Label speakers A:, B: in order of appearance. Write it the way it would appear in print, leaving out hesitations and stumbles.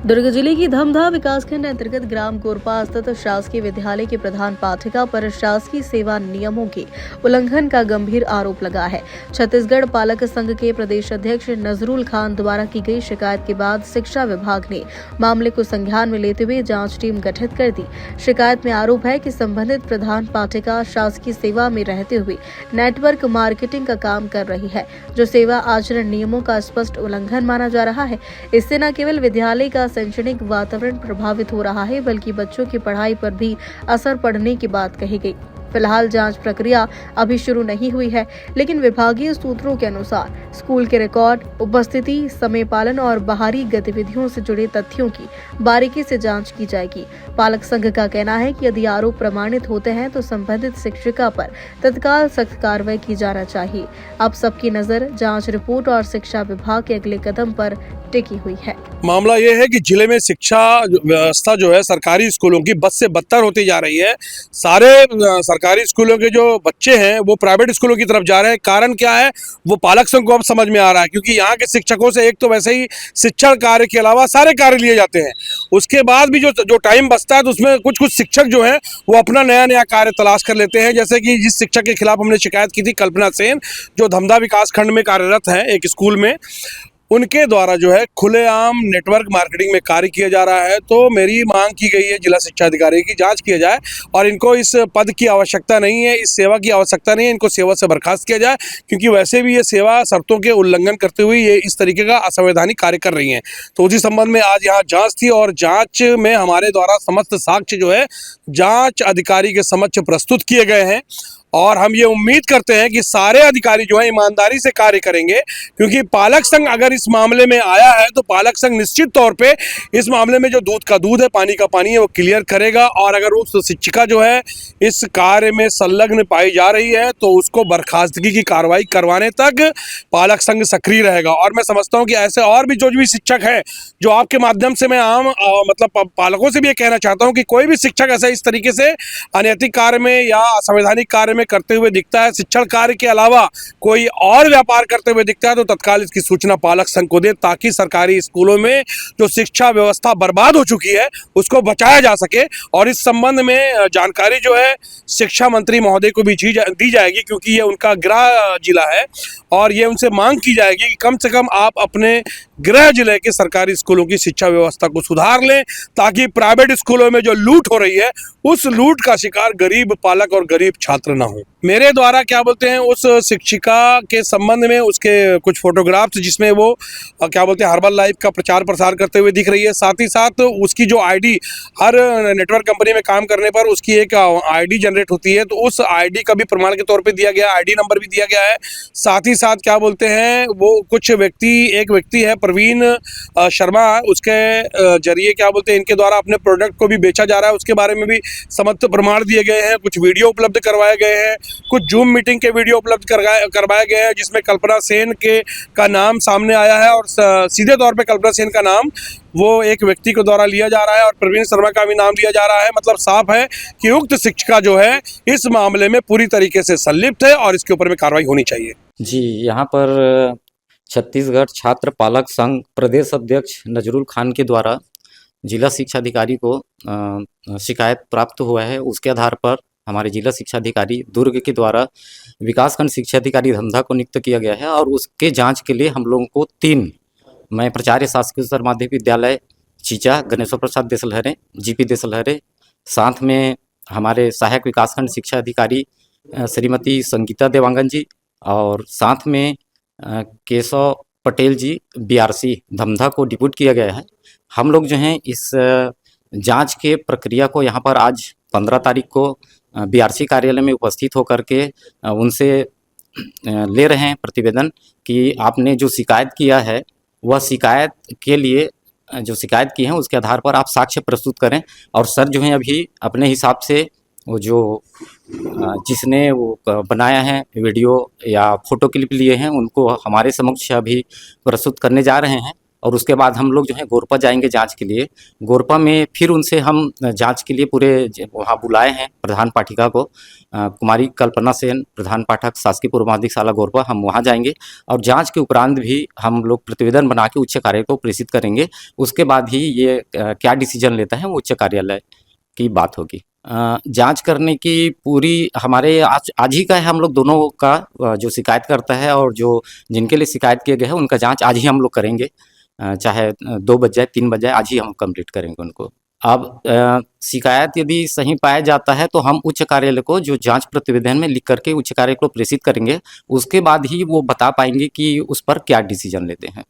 A: दुर्ग जिले की धमधा विकासखंड अंतर्गत ग्राम कोरपा स्थित शासकीय विद्यालय के प्रधान पाठिका पर शासकीय सेवा नियमों के उल्लंघन का गंभीर आरोप लगा है। छत्तीसगढ़ पालक संघ के प्रदेश अध्यक्ष नजरुल खान द्वारा की गई शिकायत के बाद शिक्षा विभाग ने मामले को संज्ञान में लेते हुए जांच टीम गठित कर दी। शिकायत में आरोप है कि संबंधित प्रधान पाठिका शासकीय सेवा में रहते हुए नेटवर्क मार्केटिंग का काम कर रही है, जो सेवा आचरण नियमों का स्पष्ट उल्लंघन माना जा रहा है। इससे न केवल विद्यालय का शैक्षणिक वातावरण प्रभावित हो रहा है, बल्कि बच्चों की पढ़ाई पर भी असर पड़ने की बात कही गई। फिलहाल जांच प्रक्रिया अभी शुरू नहीं हुई है, लेकिन विभागीय सूत्रों के अनुसार स्कूल के रिकॉर्ड, उपस्थिति, समय पालन और बाहरी गतिविधियों से जुड़े तथ्यों की बारीकी से जांच की जाएगी। पालक संघ का कहना है कि यदि आरोप प्रमाणित होते हैं तो संबंधित शिक्षिका पर तत्काल सख्त कार्रवाई की जाना चाहिए। अब सबकी नजर जांच रिपोर्ट और शिक्षा विभाग के अगले कदम पर टिकी हुई है।
B: मामला ये है कि जिले में शिक्षा व्यवस्था जो है सरकारी स्कूलों की बद से बदतर होती जा रही है। सारे सरकारी स्कूलों के जो बच्चे हैं वो प्राइवेट स्कूलों की तरफ जा रहे हैं। कारण क्या है वो पालक संघ को अब समझ में आ रहा है, क्योंकि यहाँ के शिक्षकों से एक तो वैसे ही शिक्षण कार्य के अलावा सारे कार्य लिए जाते हैं। उसके बाद भी जो टाइम बचता है तो उसमें कुछ शिक्षक जो हैं वो अपना नया कार्य तलाश कर लेते हैं। जैसे कि जिस शिक्षक के खिलाफ हमने शिकायत की थी, कल्पना सेन, जो धमधा विकास खंड में कार्यरत है एक स्कूल में, उनके द्वारा जो है खुलेआम नेटवर्क मार्केटिंग में कार्य किया जा रहा है। तो मेरी मांग की गई है जिला शिक्षा अधिकारी की जांच किया जाए और इनको इस पद की आवश्यकता नहीं है, इस सेवा की आवश्यकता नहीं है, इनको सेवा से बर्खास्त किया जाए, क्योंकि वैसे भी ये सेवा शर्तों के उल्लंघन करते हुए ये इस तरीके का असंवैधानिक कार्य कर रही हैं। तो उसी संबंध में आज यहाँ जाँच थी और जाँच में हमारे द्वारा समस्त साक्ष्य जो है जाँच अधिकारी के समक्ष प्रस्तुत किए गए हैं और हम ये उम्मीद करते हैं कि सारे अधिकारी जो है ईमानदारी से कार्य करेंगे, क्योंकि पालक संघ अगर इस मामले में आया है तो पालक संघ निश्चित तौर पे इस मामले में जो दूध का दूध है, पानी का पानी है, वो क्लियर करेगा। और अगर उस शिक्षिका जो है इस कार्य में संलग्न पाई जा रही है तो उसको बर्खास्तगी की कार्रवाई करवाने तक पालक संघ सक्रिय रहेगा। और मैं समझता हूँ कि ऐसे और भी जो भी शिक्षक है, जो आपके माध्यम से मैं आम मतलब पालकों से भी ये कहना चाहता हूँ कि कोई भी शिक्षक ऐसा इस तरीके से अनैतिक कार्य में या असंवैधानिक कार्य में करते हुए दिखता है, शिक्षण कार्य के अलावा कोई और व्यापार करते हुए दिखता है, तो तत्काल इसकी सूचना पालक संघ को दे, ताकि सरकारी स्कूलों में जो शिक्षा व्यवस्था बर्बाद हो चुकी है उसको बचाया जा सके। और इस संबंध में जानकारी जो है शिक्षा मंत्री महोदय को भी दी जाएगी, क्योंकि ये उनका गृह जिला है और ये उनसे मांग की जाएगी कि कम से कम आप अपने गृह जिले के सरकारी स्कूलों की शिक्षा व्यवस्था को सुधार लें, ताकि प्राइवेट स्कूलों में जो लूट हो रही है उस लूट का शिकार गरीब पालक और गरीब छात्र ना हो। मेरे द्वारा क्या बोलते हैं उस शिक्षिका के संबंध में उसके कुछ फोटोग्राफ्स जिसमें वो क्या बोलते हैं हर्बल लाइफ का प्रचार प्रसार करते हुए दिख रही है। साथ ही साथ उसकी जो आईडी, हर नेटवर्क कंपनी में काम करने पर उसकी एक आईडी जनरेट होती है, तो उस आईडी का भी प्रमाण के तौर पे दिया गया, आईडी नंबर भी दिया गया है। साथ ही साथ क्या बोलते हैं वो कुछ एक व्यक्ति है प्रवीण शर्मा, उसके जरिए क्या बोलते हैं इनके द्वारा अपने प्रोडक्ट को भी बेचा जा रहा है, उसके बारे में भी समस्त प्रमाण दिए गए हैं। कुछ वीडियो उपलब्ध करवाए गए हैं, कुछ जूम मीटिंग के वीडियो उपलब्ध करवाए गए हैं, जिसमें कल्पना सेन का नाम सामने आया है और सीधे तौर पे कल्पना सेन का नाम वो एक व्यक्ति के द्वारा लिया जा रहा है और प्रवीण शर्मा का भी नाम लिया जा रहा है। मतलब साफ है कि उक्त शिक्षिका जो है इस मामले में पूरी तरीके से संलिप्त है और इसके ऊपर में कार्रवाई होनी चाहिए।
C: जी, यहाँ पर छत्तीसगढ़ छात्र पालक संघ प्रदेश अध्यक्ष नजरुल खान के द्वारा जिला शिक्षा अधिकारी को शिकायत प्राप्त हुआ है। उसके आधार पर हमारे जिला शिक्षा अधिकारी दुर्ग के द्वारा विकासखंड शिक्षा अधिकारी धमधा को नियुक्त किया गया है और उसके जांच के लिए हम लोगों को 3 मैं प्राचार्य शासकीय उच्चतर माध्यमिक विद्यालय चीचा गणेश्वर प्रसाद देसलहरे, जीपी देसलहरे, साथ में हमारे सहायक विकासखंड शिक्षा अधिकारी श्रीमती संगीता देवांगन जी और साथ में केशव पटेल जी बीआरसी धमधा को डिप्यूट किया गया है। हम लोग जो हैं इस जांच के प्रक्रिया को यहाँ पर आज 15 तारीख को बीआरसी कार्यालय में उपस्थित होकर के उनसे ले रहे हैं प्रतिवेदन कि आपने जो शिकायत किया है वह शिकायत के लिए जो शिकायत की है उसके आधार पर आप साक्ष्य प्रस्तुत करें। और सर जो हैं अभी अपने हिसाब से वो जो जिसने वो बनाया है वीडियो या फोटो क्लिप लिए हैं उनको हमारे समक्ष अभी प्रस्तुत करने जा रहे हैं और उसके बाद हम लोग जो है गोरपा जाएंगे जांच के लिए। गोरपा में फिर उनसे हम जांच के लिए पूरे वहाँ बुलाए हैं प्रधान पाठिका को, कुमारी कल्पना सेन, प्रधान पाठक शासकीय पूर्व माध्यमिक शाला गोरपा। हम वहाँ जाएंगे और जांच के उपरांत भी हम लोग प्रतिवेदन बना के उच्च कार्यालय को प्रेषित करेंगे। उसके बाद ही ये क्या डिसीजन लेता है वो उच्च कार्यालय की बात होगी। जांच करने की पूरी हमारे आज ही का है हम लोग दोनों का, जो शिकायत करता है और जो जिनके लिए शिकायत किए गए हैं उनका जांच आज ही हम लोग करेंगे, चाहे 2 बज जाए 3 बज जाए, आज ही हम कंप्लीट करेंगे उनको। अब शिकायत यदि सही पाया जाता है तो हम उच्च कार्यालय को जो जांच प्रतिवेदन में लिख करके उच्च कार्यालय को प्रेषित करेंगे। उसके बाद ही वो बता पाएंगे कि उस पर क्या डिसीजन लेते हैं।